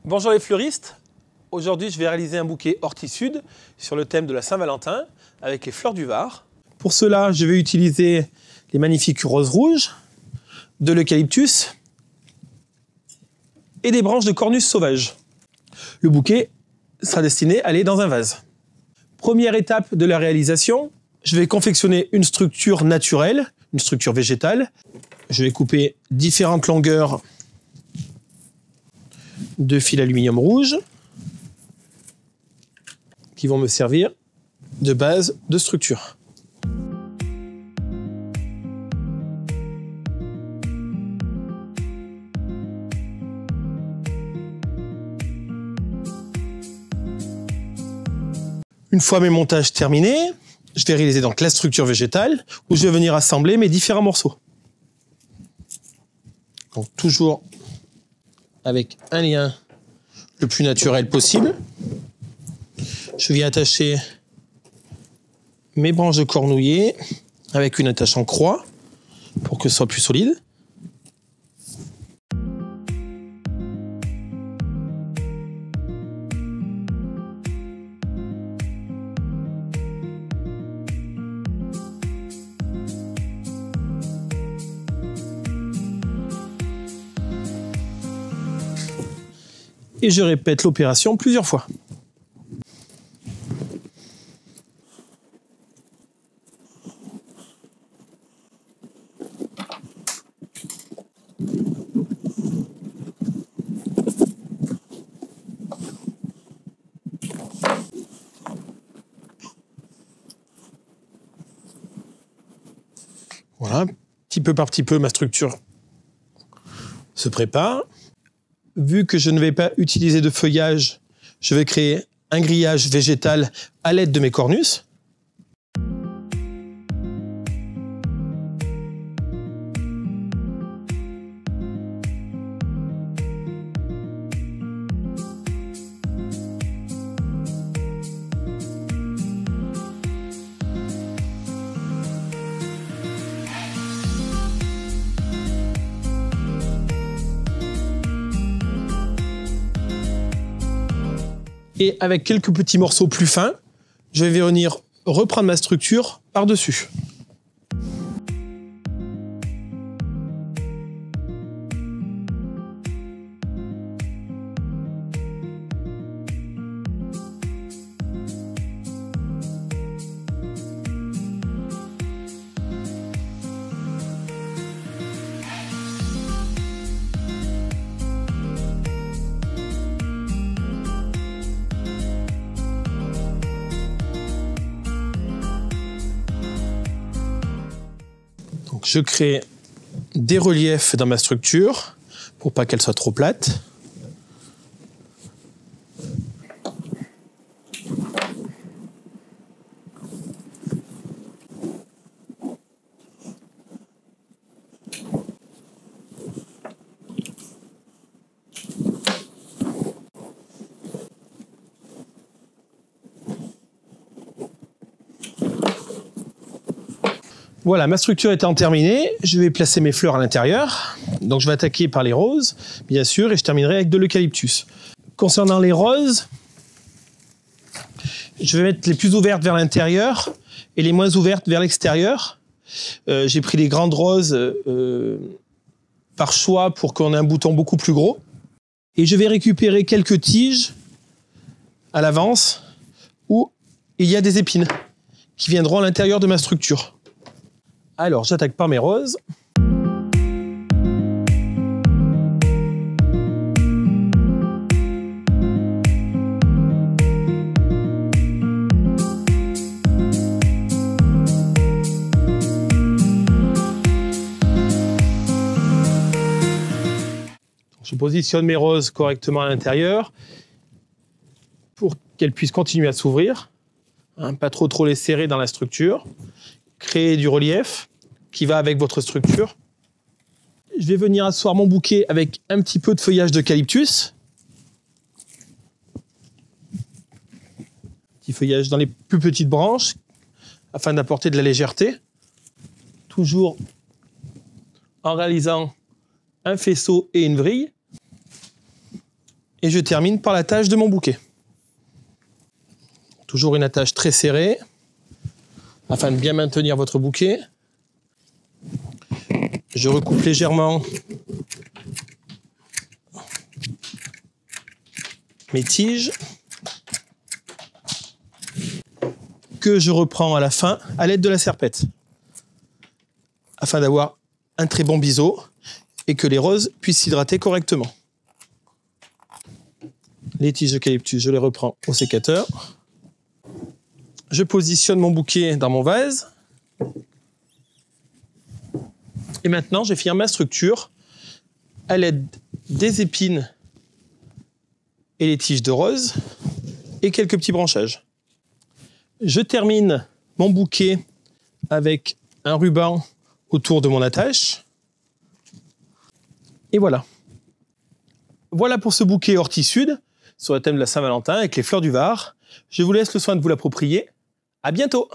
Bonjour les fleuristes, aujourd'hui je vais réaliser un bouquet horti-sud sur le thème de la Saint-Valentin avec les fleurs du Var. Pour cela, je vais utiliser les magnifiques roses rouges, de l'eucalyptus et des branches de cornus sauvage. Le bouquet sera destiné à aller dans un vase. Première étape de la réalisation, je vais confectionner une structure naturelle, une structure végétale. Je vais couper différentes longueurs de fil aluminium rouge qui vont me servir de base de structure. Une fois mes montages terminés, je vais réaliser donc la structure végétale où je vais venir assembler mes différents morceaux. Donc toujours avec un lien le plus naturel possible. Je viens attacher mes branches de cornouiller avec une attache en croix pour que ce soit plus solide. Et je répète l'opération plusieurs fois. Voilà, petit peu par petit peu, ma structure se prépare. Vu que je ne vais pas utiliser de feuillage, je vais créer un grillage végétal à l'aide de mes cornus. Et avec quelques petits morceaux plus fins, je vais venir reprendre ma structure par-dessus. Donc je crée des reliefs dans ma structure pour pas qu'elle soit trop plate. Voilà, ma structure étant terminée, je vais placer mes fleurs à l'intérieur. Donc je vais attaquer par les roses, bien sûr, et je terminerai avec de l'eucalyptus. Concernant les roses, je vais mettre les plus ouvertes vers l'intérieur et les moins ouvertes vers l'extérieur. J'ai pris les grandes roses par choix pour qu'on ait un bouton beaucoup plus gros. Et je vais récupérer quelques tiges à l'avance où il y a des épines qui viendront à l'intérieur de ma structure. Alors, j'attaque par mes roses. Je positionne mes roses correctement à l'intérieur pour qu'elles puissent continuer à s'ouvrir, hein, pas trop les serrer dans la structure. Créer du relief qui va avec votre structure. Je vais venir asseoir mon bouquet avec un petit peu de feuillage d'eucalyptus. Petit feuillage dans les plus petites branches afin d'apporter de la légèreté. Toujours en réalisant un faisceau et une vrille. Et je termine par l'attache de mon bouquet. Toujours une attache très serrée, afin de bien maintenir votre bouquet. Je recoupe légèrement mes tiges, que je reprends à la fin à l'aide de la serpette, afin d'avoir un très bon biseau et que les roses puissent s'hydrater correctement. Les tiges d'eucalyptus, je les reprends au sécateur. Je positionne mon bouquet dans mon vase. Et maintenant, je vais finir ma structure à l'aide des épines et les tiges de rose et quelques petits branchages. Je termine mon bouquet avec un ruban autour de mon attache. Et voilà. Voilà pour ce bouquet Ortie Sud sur le thème de la Saint-Valentin avec les fleurs du Var. Je vous laisse le soin de vous l'approprier. À bientôt!